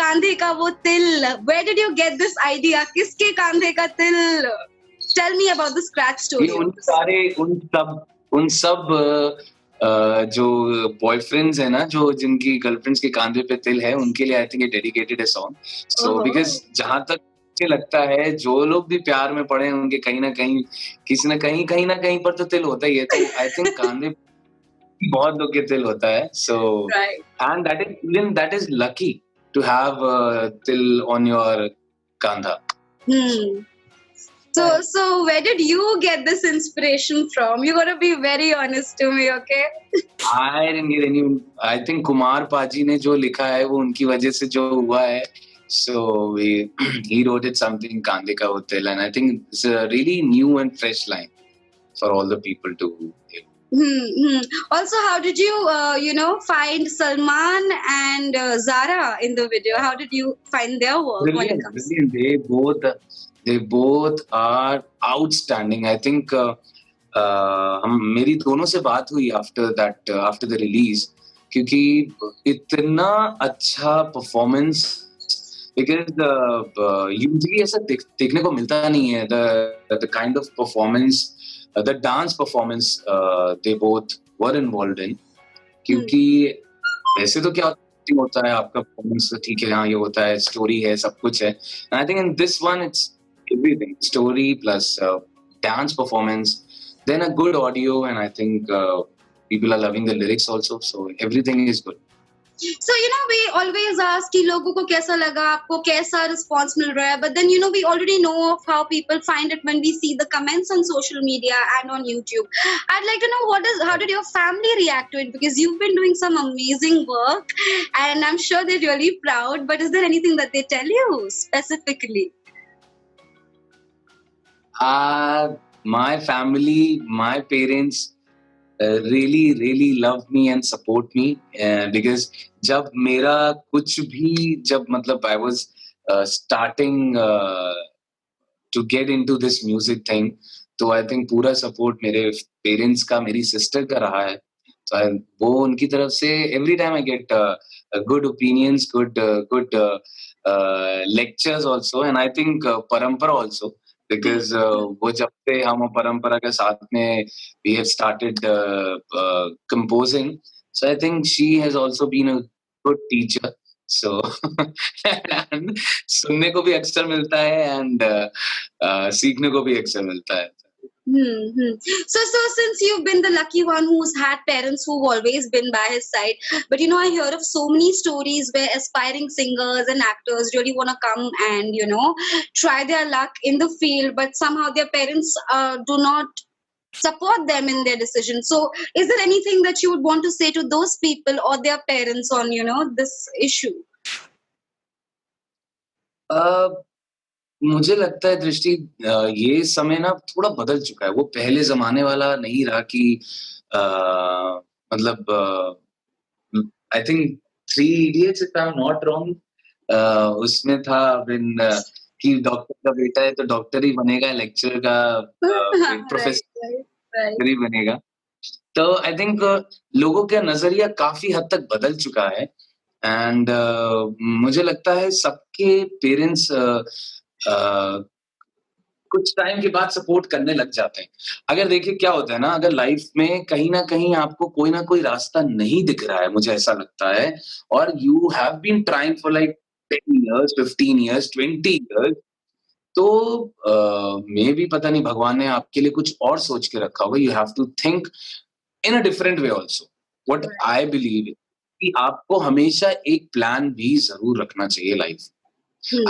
कांधे का वो तिल, where did you get this idea? किसके कांधे का तिल? Tell me about the scratch story. ये उन सब जो बॉयफ्रेंड्स है ना, जो जिनकी गर्लफ्रेंड्स के कांधे पे तिल है, उनके लिए आई थिंक ये डेडिकेटेड है सॉन्ग. सो बिकॉज जहां तक मुझे लगता है जो लोग भी प्यार में पड़े हैं उनके कहीं ना कहीं किसी ना कहीं पर तो तिल होता ही है. तो आई थिंक कांधे बहुत लोग के तिल होता है. So and that is lucky to have तिल ऑन योर कांधा. So where did you get this inspiration from? You gotta be very honest to me, okay? I didn't get any. I think Kumar पाजी ने जो लिखा है वो उनकी वजह से जो हुआ है. So he wrote it something कांधे का वो तिल, and I think it's a really new and fresh line for all the people to hear. Also, how did you find Salman and Zara in the video? How did you find their work? Brilliant. They both are outstanding. I think मेरी दोनों से बात हुई after the release, क्योंकि इतना अच्छा performance, because usually ऐसा देखने को मिलता नहीं है. The kind of performance, the dance performance they both were involved in. क्योंकि वैसे तो क्या होता है आपका performance, तो ठीक है, हाँ ये होता है, story है, सब कुछ है. And I think in this one it's everything, story plus dance performance, then a good audio, and I think people are loving the lyrics also, so everything is good. So we always ask कि लोगों को कैसा लगा, आपको कैसा response मिल रहा है, but then we already know of how people find it when we see the comments on social media and on YouTube. I'd like to know how did your family react to it, because you've been doing some amazing work and I'm sure they're really proud, but is there anything that they tell you specifically? My family, my parents really love me and support me, because जब मेरा कुछ भी मतलब I was starting to get into this music thing, तो I think पूरा support मेरे parents का, मेरी sister का रहा है. तो वो उनकी तरफ से every time I get good opinions, good lectures also, and I think Parampara also. Because वो जब से हम परंपरा के साथ में we have started composing, so I think she has also been a good teacher. So सुनने को भी अक्सर मिलता है and सीखने को भी अक्सर मिलता है. So since you've been the lucky one who's had parents who've always been by his side, but I hear of so many stories where aspiring singers and actors really want to come and try their luck in the field, but somehow their parents do not support them in their decision. So is there anything that you would want to say to those people or their parents on this issue? मुझे लगता है दृष्टि, ये समय ना थोड़ा बदल चुका है. वो पहले जमाने वाला नहीं रहा कि मतलब I think 3 Idiots, if I'm not wrong, उसमें था कि डॉक्टर का बेटा है तो डॉक्टर ही बनेगा, लेक्चर का प्रोफेसर ही बनेगा. तो आई थिंक लोगों का नजरिया काफी हद तक बदल चुका है. एंड मुझे लगता है सबके पेरेंट्स कुछ टाइम के बाद सपोर्ट करने लग जाते हैं. अगर देखिए क्या होता है ना, अगर लाइफ में कहीं ना कहीं आपको कोई ना कोई रास्ता नहीं दिख रहा है, मुझे ऐसा लगता है, और you have been trying for like 10 years, 15 years, 20 years, तो मे भी पता नहीं भगवान ने आपके लिए कुछ और सोच के रखा होगा. You have to think in a different way also. What I believe कि आपको हमेशा एक प्लान भी जरूर रखना चाहिए लाइफ.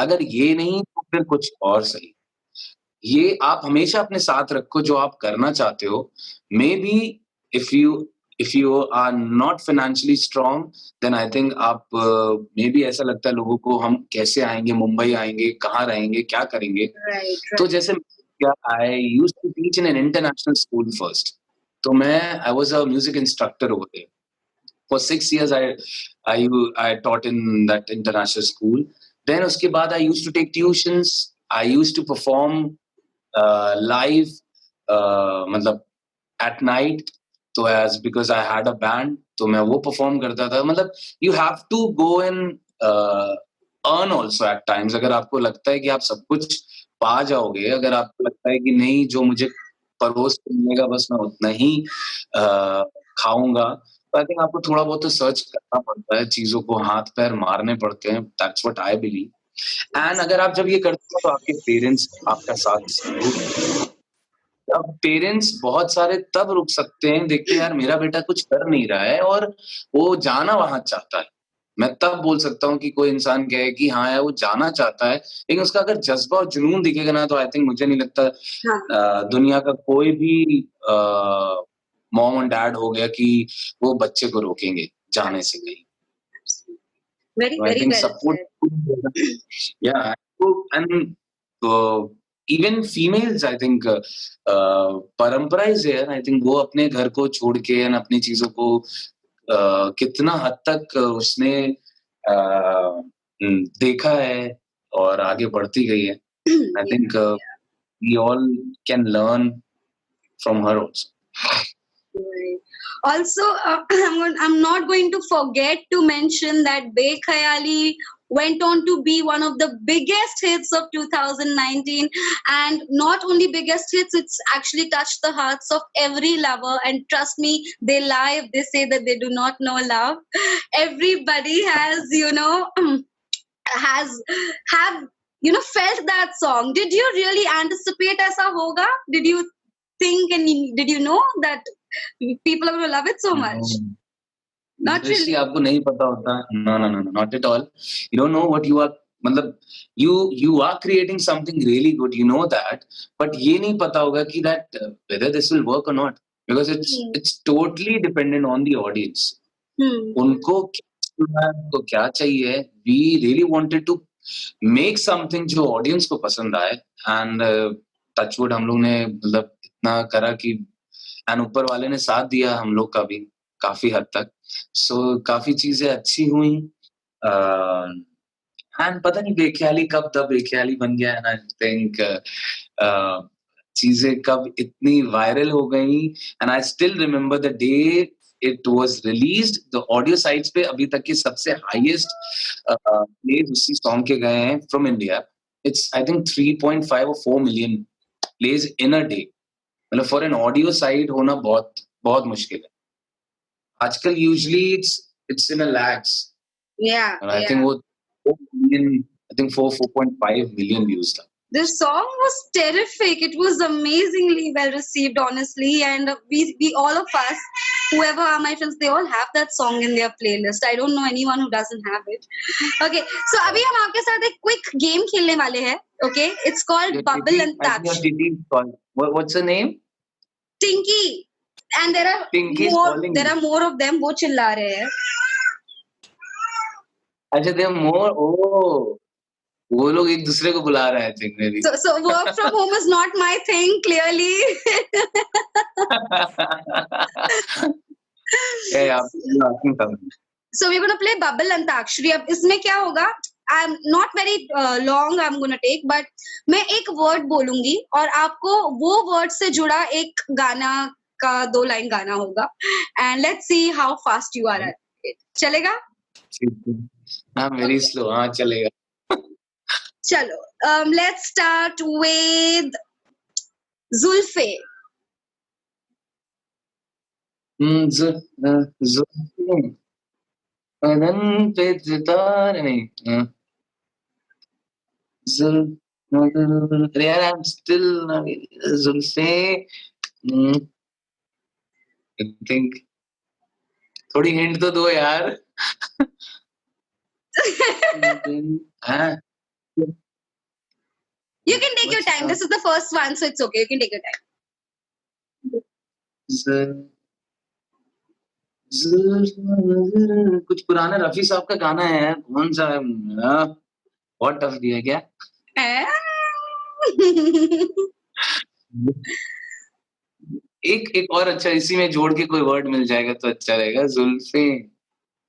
अगर ये नहीं तो फिर कुछ और सही. ये आप हमेशा अपने साथ रखो जो आप करना चाहते हो. May be if you are not financially strong, then I think आप मे बी ऐसा लगता है लोगों को, हम कैसे आएंगे, मुंबई आएंगे, कहाँ रहेंगे, क्या करेंगे. तो जैसे I used to teach in an international school first. तो मैं I was a music instructor over there. For 6 years I taught in that international school. Then उसके बाद I used to take tuitions. I used to perform live मतलब at night. तो as because I had a band, तो मैं वो perform करता था. मतलब you have to go and earn also at times. अगर आपको लगता है कि आप सब कुछ पा जाओगे, अगर आपको लगता है कि नहीं, जो मुझे परोस के मिलेगा बस मैं उतना ही खाऊंगा, तो आई थिंक आपको थोड़ा बहुत तो सर्च करना पड़ता है, चीजों को हाथ पैर मारने पड़ते हैं. That's what I believe. And अगर आप जब ये करते हो तो आपके पेरेंट्स आपका साथ जरूर. अब पेरेंट्स बहुत सारे तब रुक सकते हैं देख के, यार मेरा बेटा कुछ कर नहीं रहा है और वो जाना वहां चाहता है. मैं तब बोल सकता हूँ कि कोई इंसान कहे कि हाँ यार वो जाना चाहता है, लेकिन उसका अगर जज्बा और जुनून दिखेगा ना, तो आई थिंक मुझे नहीं लगता हाँ. दुनिया का कोई भी मॉम एंड डैड हो गया कि वो बच्चे को रोकेंगे जाने से कहीं. Very, I very think well support, said. yeah, and even females, I think परंपरा is there. I think वो अपने घर को छोड़ के and अपनी चीजों को कितना हद तक उसने देखा है और आगे बढ़ती गई है. I think we all can learn from her also. Right. Also, I'm not going to forget to mention that Bekhayali went on to be one of the biggest hits of 2019, and not only biggest hits, it's actually touched the hearts of every lover. And trust me, they lie if they say that they do not know love. Everybody has, has have felt that song. Did you really anticipate aisa hoga? Did you think and did you know that people are going to love it so much? Not Rishi, really. आपको नहीं पता होता. No, not at all. You don't know what you are. मतलब you are creating something really good. You know that, but ये नहीं पता होगा कि that whether this will work or not, because it's totally dependent on the audience. उनको क्या चाहिए. We really wanted to make something जो audience को पसंद आए, and touchwood हम लोग ने मतलब इतना करा कि एंड ऊपर वाले ने साथ दिया हम लोग का भी काफी हद तक. सो काफी चीजें अच्छी हुई. एंड पता नहीं बेख्याली कब द बेख्याली बन गया. एंड आई थिंक चीजें कब इतनी वायरल हो गई. And I still remember the day it was released. The audio sites पे अभी तक के सबसे हाईएस्ट प्लेज उसी सॉन्ग के गए हैं from India. It's I think 3.5 और 4 million plays in a day. मतलब फॉर एन ऑडियो साइट होना बहुत बहुत मुश्किल है आजकल. Usually it's in a lakhs. Yeah, I think वो 4 million, I think 4.5 million views था. The song was terrific. It was amazingly well received, honestly. And we all of us, whoever are my friends, they all have that song in their playlist. I don't know anyone who doesn't have it. Okay, so अभी हम आपके साथ एक quick game खेलने वाले हैं. Okay, it's called Bubble and Touch. What's the name? Tinky. And there are Tinky is calling there are more of them. वो चिल्ला रहे हैं. अच्छा, they are more. Oh, वो लोग एक दूसरे को बुला रहे हैं. maybe. So work from home is not my thing, clearly. Yeah, So we're gonna play Bubble Antakshari. अब इसमें क्या होगा? I'm not very long I'm gonna take, but मैं एक word बोलूंगी और आपको वो word से जुड़ा एक गाना का 2 लाइन गाना होगा. And let's see how fast you are at it. चलेगा? हाँ, very slow. हाँ, चलेगा. चलो. Let's start with Zulfe. Zulfe. बदन पे सितारे नहीं. यार I'm still Zulfe. I think थोड़ी हिंट तो दो यार. हाँ. You can take your time. This is the first one, so it's okay. You can take your time. कुछ पुराना रफी साहब का गाना है. कौन सा है? बहुत टफ दिया क्या? एक और अच्छा इसी में जोड़ के कोई वर्ड मिल जाएगा तो अच्छा रहेगा. जुल्फे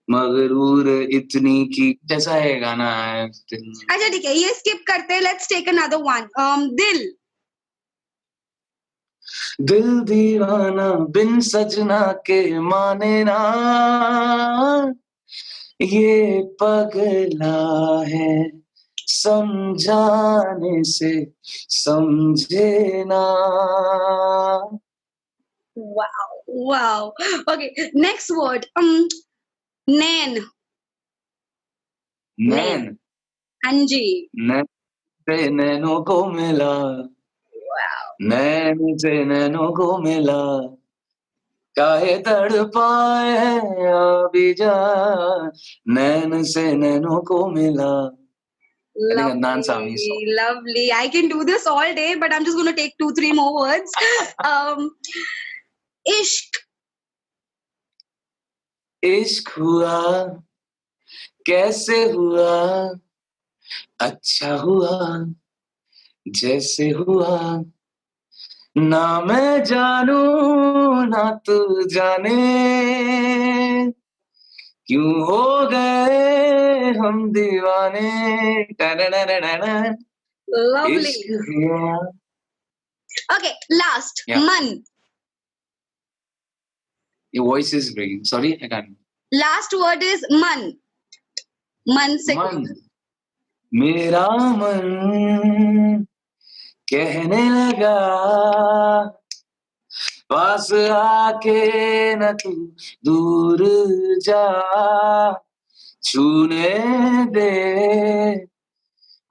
मगरूर इतनी की जैसा है गाना है. अच्छा ठीक है, ये स्किप करते हैं. Let's take another one. Dil. Dil दीवाना बिन सजना के माने ना. ये पगला है समझाने से समझे ना। Wow. Okay, next word. Nain. नैन हाँ जी. नैन से नैनों को मिला, Wow. नैन से नैनों को मिला, काहे तड़पाए हैं अभी जान, नैन से नैनों को मिला। I think Adnan Sami song. Lovely. I can do this all day, but I'm just going to take 2-3 more words. Ishq. इश्क हुआ कैसे हुआ, अच्छा हुआ जैसे हुआ, ना मैं जानू ना तू जाने, क्यों हो गए हम दीवाने, टनननननन, Lovely. इश्क हुआ। Okay, last. Yeah, Man. your voice is breaking. Sorry, I can't. Last word is man. Man se मन, मेरा मन कहने लगा, पास आके न तू दूर जा, छूने दे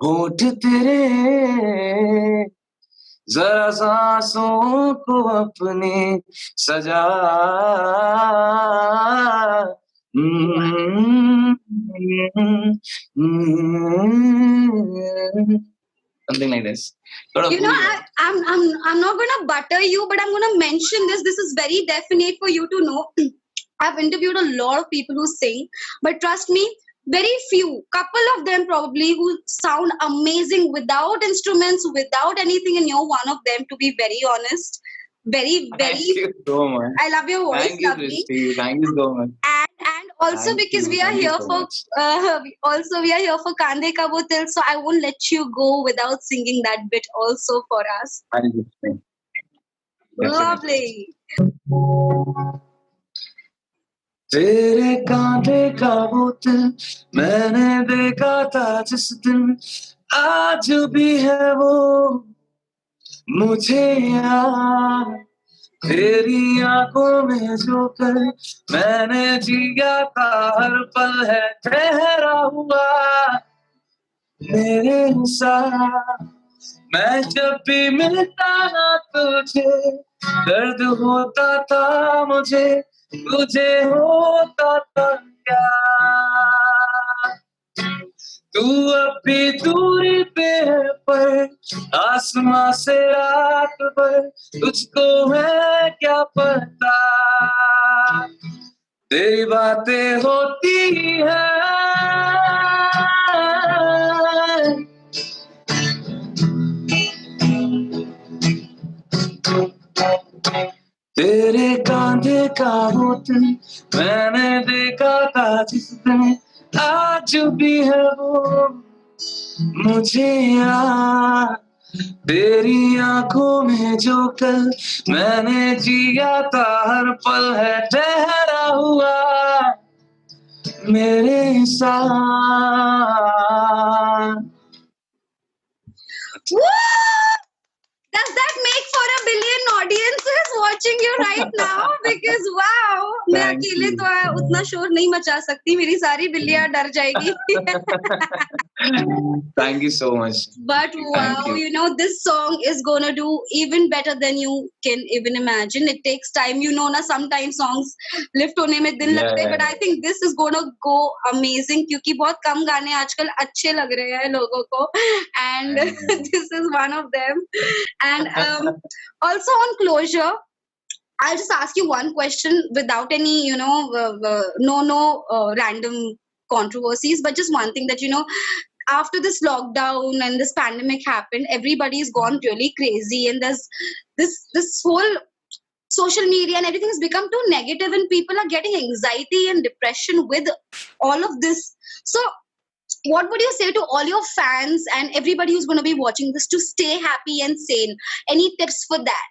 होठ तेरे, जरा सांसों को अपनी सजा। Something like this. थोड़ा You know, भूल गया। I'm not gonna butter you, but I'm gonna mention this. This is very definite for you to know. I've interviewed a lot of people who sing, but trust me, very few, couple of them probably who sound amazing without instruments, without anything, and you're one of them. To be very honest, very, Thank very. you so much. I love your voice, Thank you, lovely. Christy. Thank you so much. And also Thank because you. we are Thank you here so for much. we are here for Kande Ka Botil, so I won't let you go without singing that bit also for us. Thank you. Definitely. Lovely. तेरे कांधे का बोतल मैंने देखा था जिस दिन, आज भी है वो मुझे याद, तेरी आंखों में जो कर मैंने जिया था, हर पल है ठहरा हुआ मेरे साथ। मैं जब भी मिलता ना तुझे, दर्द होता था मुझे, तुझे होता था क्या, तू अब भी दूरी पे है पर आसमां से रात भर, तुझको है क्या पता, तेरी बातें होती है, तेरे कांधे का बोतल मैंने देखा था जिस दिन, आज भी है वो मुझे याद, तेरी आंखों में जो कल मैंने जिया था, हर पल है ठहरा हुआ मेरे साथ। Woo! Does that make for a billion audiences watching you right now? Because wow, मैं Thank अकेले you. तो उतना शोर नहीं मचा सकती, मेरी सारी बिल्लियां डर जाएगी. Thank you so much. But Thank wow, you. you know, this song is gonna do even better than you can even imagine. It takes time, you know, na sometimes songs lift होने में दिन लगते हैं, but I think this is gonna go amazing क्योंकि बहुत कम गाने आजकल अच्छे लग रहे हैं लोगों को, and this is one of them. And also on closure, I'll just ask you one question without any, you know, random controversies, but just one thing that, you know, after this lockdown and this pandemic happened, everybody's gone really crazy, and there's this whole social media and everything has become too negative, and people are getting anxiety and depression with all of this. So, what would you say to all your fans and everybody who's going to be watching this to stay happy and sane? Any tips for that?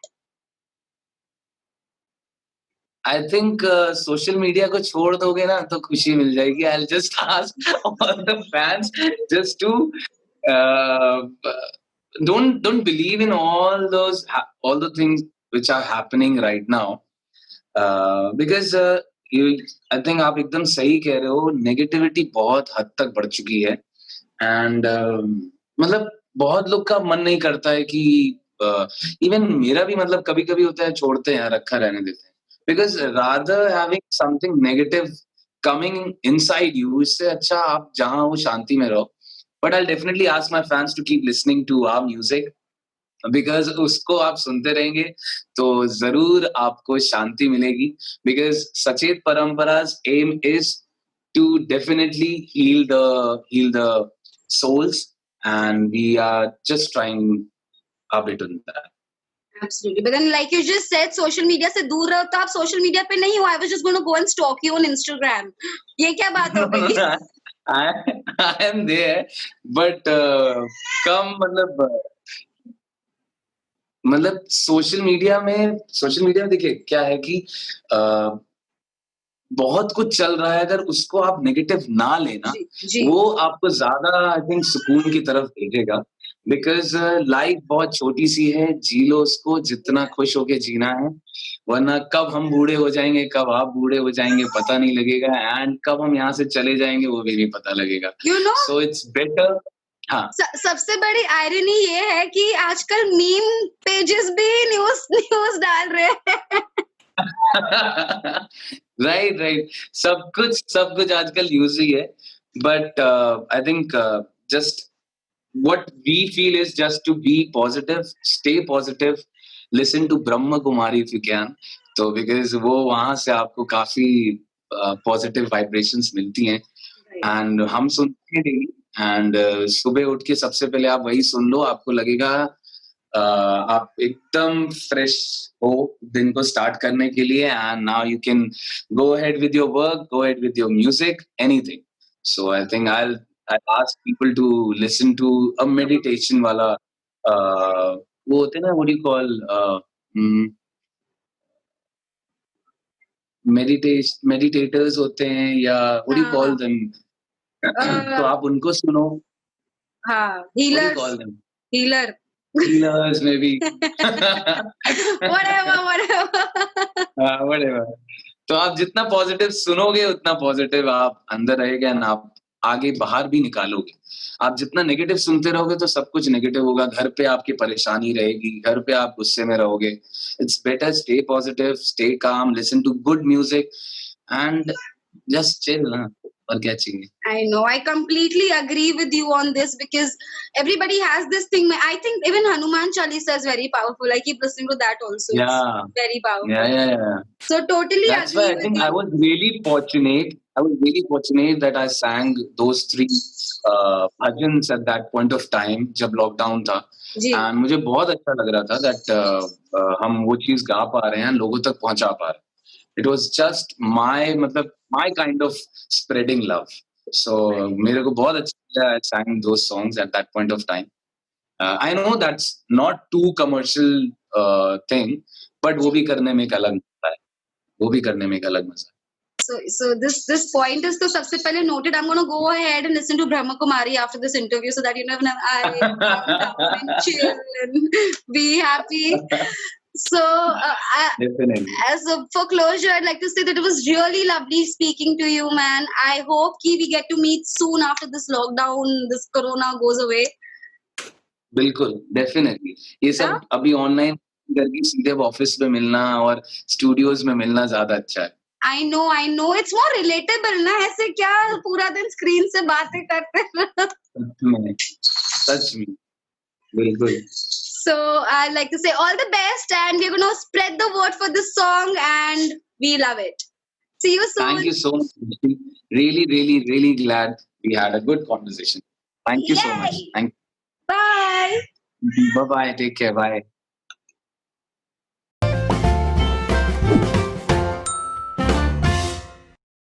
I think social media को छोड़ दोगे ना तो खुशी मिल जाएगी. I'll just ask all the fans just to don't believe in all all the things which are happening right now. Because I think आप एकदम सही कह रहे हो. नेगेटिविटी बहुत हद तक बढ़ चुकी है. एंड मतलब बहुत लोग का मन नहीं करता है कि इवन मेरा भी मतलब कभी कभी होता है, छोड़ते हैं, रखा रहने देते हैं. Because rather having something negative coming inside you, इससे अच्छा आप जहां हो शांति में रहो. But I definitely ask my fans to keep listening to our music, because उसको आप सुनते रहेंगे तो जरूर आपको शांति मिलेगी. बिकॉज सचेत परंपरा's aim is to definitely heal the souls, and we are just trying our bit on that. Absolutely. But then, like you just said, social media से दूर रहो, तो आप social media पे नहीं हो. I was just going to go and stalk you on Instagram. ये क्या बात हो गई? I am there, but कम मतलब सोशल मीडिया में देखिए क्या है कि बहुत कुछ चल रहा है. अगर उसको आप नेगेटिव ना लेना, वो आपको ज्यादा आई थिंक सुकून की तरफ भेजेगा. बिकॉज लाइफ बहुत छोटी सी है, जी लो उसको जितना खुश होके जीना है. वरना कब हम बूढ़े हो जाएंगे, कब आप बूढ़े हो जाएंगे पता नहीं लगेगा. एंड कब हम यहाँ से चले जाएंगे वो भी नहीं पता लगेगा. So it's better. हाँ. सबसे बड़ी आयरनी ये है कि आजकल मीम पेजेस भी न्यूज डाल रहे हैं. राइट. सब कुछ आजकल न्यूज ही है. But I think just what we feel is just to be positive, stay positive, listen to Brahma Kumari if you can. तो because वो वहां से आपको काफी पॉजिटिव वाइब्रेशंस मिलती हैं. एंड हम सुनते हैं डेली. एंड सुबह उठ के सबसे पहले आप वही सुन लो, आपको लगेगा आप एकदम फ्रेश हो दिन को स्टार्ट करने के लिए. And now you can go ahead with your work, go ahead with your music, anything. So I think I ask people to listen to a meditation वाला वो होते हैं ना, what do you call meditators होते हैं, या what do you call them? तो आप उनको सुनो. हाँ, healers. What do you call them? Healers maybe. whatever. तो आप जितना पॉजिटिव सुनोगे उतना पॉजिटिव आप अंदर रहेगा, एंड आप आगे बाहर भी निकालोगे. आप जितना नेगेटिव सुनते रहोगे तो सब कुछ नेगेटिव होगा. घर पे आपकी परेशानी रहेगी, घर पे आप गुस्से में रहोगे. It's better stay positive, stay calm, listen to good music and just chill ना. और क्या चाहिए? I know, I completely agree with you on this, because everybody has this thing. I think even Hanuman Chalisa is very powerful. I keep listening to that also. Yeah. It's very powerful. Yeah. So totally That's agree why I think I was really fortunate that I sang those 3 bhajans at that point of time जब lockdown था. And मुझे बहुत अच्छा लग रहा था that हम वो चीज गा पा रहे हैं, लोगों तक पहुंचा पा रहे हैं. It was just my kind of spreading love. So मेरे को बहुत अच्छा लगा. I sang those songs at that point of time. I know that's not too commercial thing, but वो भी करने में एक अलग मजा है. So this point is तो सबसे पहले noted. I'm gonna go ahead and listen to Brahma Kumari after this interview, so that I calm down and chill and be happy. So for closure, I'd like to say that it was really lovely speaking to you, man. I hope we get to meet soon after this lockdown, this corona goes away. बिल्कुल, definitely. ये सब अभी online करके सीधे office में मिलना और studios में मिलना ज्यादा अच्छा है. I know, it's more relatable ना. ऐसे क्या पूरा दिन स्क्रीन से बातें करते हैं. सच में बिल्कुल. So I'd like to say all the best, and we're going to spread the word for this song, and we love it. See you soon. Thank you so much. Really glad we had a good conversation. Thank you so much. Thank you. Bye. Bye. Take care. Bye.